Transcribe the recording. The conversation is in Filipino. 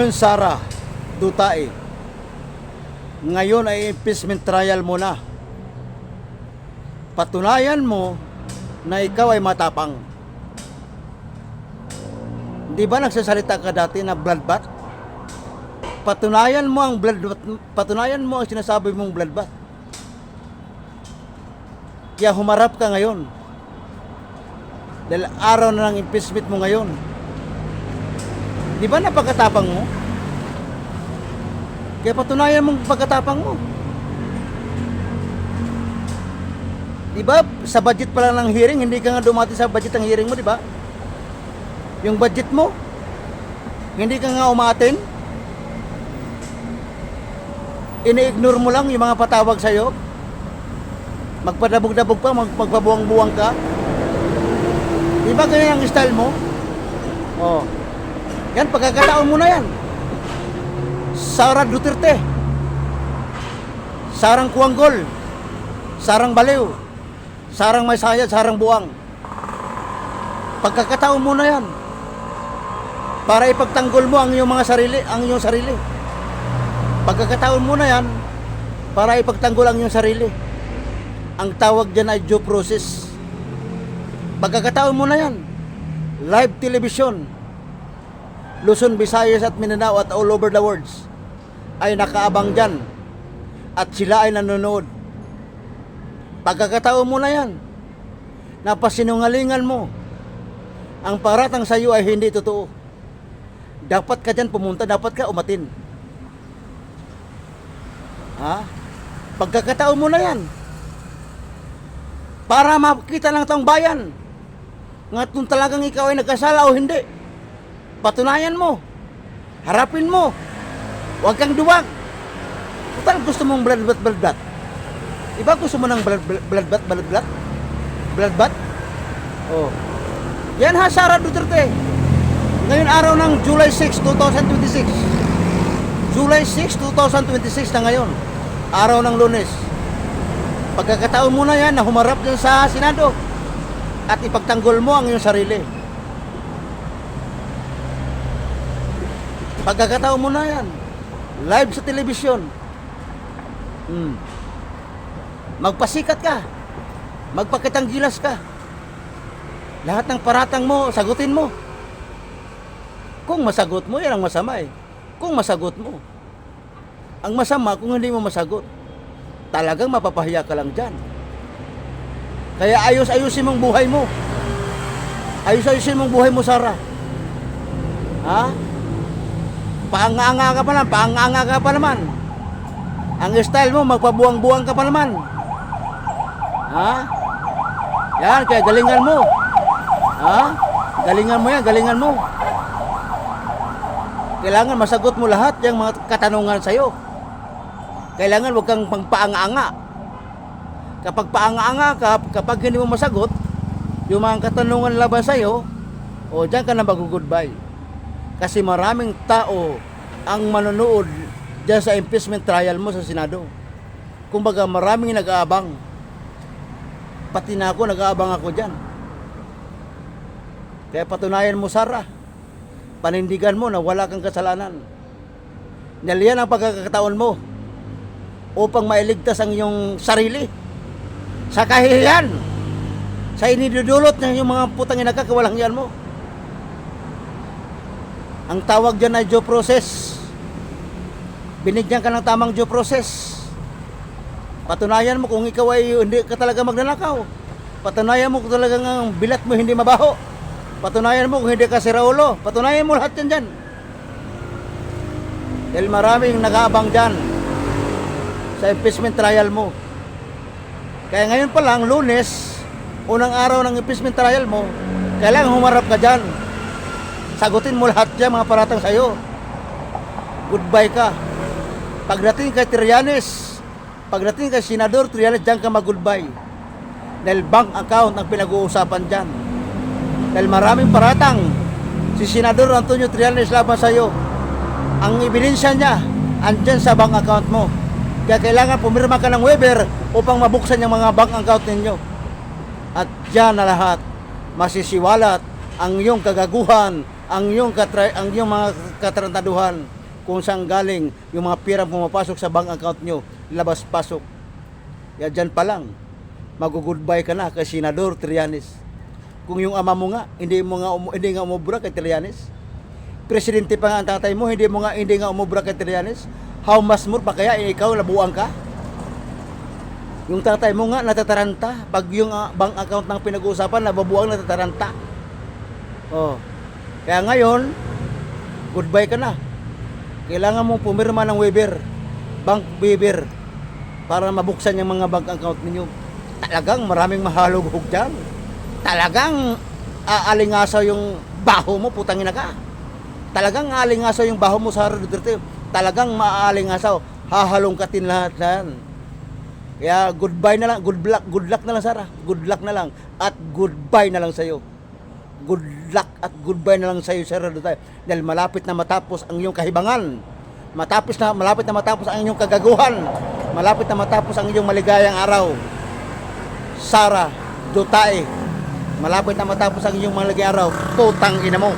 Ngayon, Sara Duterte, ngayon ay impeachment trial mo na. Patunayan mo na ikaw ay matapang. Di ba nagsasalita ka dati na bloodbath? Patunayan mo ang bloodbath, patunayan mo ang sinasabi mong bloodbath. Kaya humarap ka ngayon. Dahil araw na ng impeachment mo ngayon. Di ba napagkatapang mo? Kaya patunayan mong pagkatapang mo. Di ba sa budget pa lang ng hearing, hindi ka nga dumati sa budget ng hearing mo, di ba? Yung budget mo, hindi ka nga umaten. Ini-ignore mo lang yung mga patawag sa'yo. Magpadabog-dabog pa, magpabuwang-buwang ka. Di ba ganyan ang style mo? Oh. Yan, pagkakataon mo na yan. Sara Duterte, Sarang Kuanggol, Sarang Baliw, Sarang Maysaya, Sarang Buang. Pagkakataon mo na yan para ipagtanggol mo ang iyong mga sarili, ang iyong sarili. Pagkakataon mo na yan para ipagtanggol ang iyong sarili. Ang tawag dyan ay due process. Pagkakataon mo na yan, live television, Luzon, Visayas at Mindanao at all over the world ay nakaabang dyan at sila ay nanonood. Pagkakataon mo na yan, napasinungalingan mo, ang paratang sa iyo ay hindi totoo. Dapat ka dyan pumunta, dapat ka umatin. Ha? Pagkakataon mo na yan para makita ng taong bayan nga kung talagang ikaw ay nagkasala o hindi. Patunayan mo, harapin mo, huwag kang duwag. Total gusto mong bloodbath. Iba gusto mo ng bloodbath? Oh. Yan ha, Sara Duterte. Ngayon araw ng July 6, 2026. July 6, 2026 na ngayon. Araw ng Lunes. Pagkakataon mo na yan na humarap dyan sa Senado at ipagtanggol mo ang iyong sarili. Pagkakataon mo na yan, live sa telebisyon. Magpasikat ka, magpakitanggilas ka. Lahat ng paratang mo, sagutin mo. Kung masagot mo, yan ang masama eh. Kung masagot mo. Ang masama kung hindi mo masagot, talagang mapapahiya ka lang dyan. Kaya ayos-ayusin mong buhay mo. Ayos-ayusin mong buhay mo, Sara. Ha? Paanganga ka pa naman. Ang style mo, magpabuwang-buwang ka pa naman. Ha? Yan, kaya galingan mo. Ha? Galingan mo yan, galingan mo. Kailangan masagot mo lahat yung mga katanungan sa'yo. Kailangan huwag kang pangpaanga-anga. Kapag paanga-anga ka, kapag hindi mo masagot, yung mga katanungan laban sa'yo, o dyan ka na mag-goodbye. Kasi maraming tao ang manonood dyan sa impeachment trial mo sa Senado. Kumbaga maraming nag-aabang. Pati na ako, nag-aabang ako dyan. Kaya patunayan mo, Sara. Panindigan mo na wala kang kasalanan. Dahil yan ang pagkakataon mo upang mailigtas ang iyong sarili sa kahihiyan, sa inidudulot ng iyong mga putang inagkakawalang yan mo. Ang tawag dyan ay due process. Binigyan ka ng tamang due process. Patunayan mo kung ikaw ay hindi ka talaga magnanakaw. Patunayan mo kung talagang ang bilat mo hindi mabaho. Patunayan mo kung hindi ka siraulo. Patunayan mo lahat yan dyan. Dahil maraming nag-aabang dyan sa impeachment trial mo. Kaya ngayon pa lang, Lunes, unang araw ng impeachment trial mo, kailangan humarap ka dyan. Sagutin mo lahat dyan mga paratang sa'yo. Goodbye ka. Pagdating kay Trillanes, pagdating kay Senador Trillanes, dyan ka mag-goodbye. Dahil bank account ang pinag-uusapan dyan. Dahil maraming paratang. Si Senador Antonio Trillanes laban sa'yo. Ang ebidensya niya, andyan sa bank account mo. Kaya kailangan pumirma ka ng waiver upang mabuksan yung mga bank account ninyo. At dyan na lahat, masisiwalat ang iyong kagaguhan, ang iyong mga katrantaduhan kung saan galing yung mga pira pumapasok sa bank account nyo, labas-pasok. Ya dyan pa lang, mag-goodbye ka na kay Senador Trillanes. Kung yung ama mo nga, hindi nga umubra kay Trillanes. Presidente pa nga ang tatay mo, hindi nga umubra kay Trillanes. How much more pa kaya ikaw labuan ka? Yung tatay mo nga natataranta, pag yung bank account ng pinag-uusapan nababuang natataranta. Oh. Kaya ngayon, goodbye ka na. Kailangan mong pumirma ng waiver, bank waiver, para mabuksan yung mga bank account ninyo. Talagang maraming mahalughog dyan. Talagang aalingasaw yung baho mo, putang ina ka. Talagang aalingasaw yung baho mo sa Duterte. Talagang maaalingasaw, hahalongkatin lahat yan. Kaya goodbye na lang, good luck na lang Sara. Good luck na lang at goodbye na lang sa'yo. Good luck at goodbye na lang sa'yo Sara Duterte. Dahil malapit na matapos ang iyong kahibangan. Malapit na matapos ang iyong kagaguhan. Malapit na matapos ang iyong maligayang araw. Sara Duterte. Malapit na matapos ang iyong maligayang araw. Putang ina mo.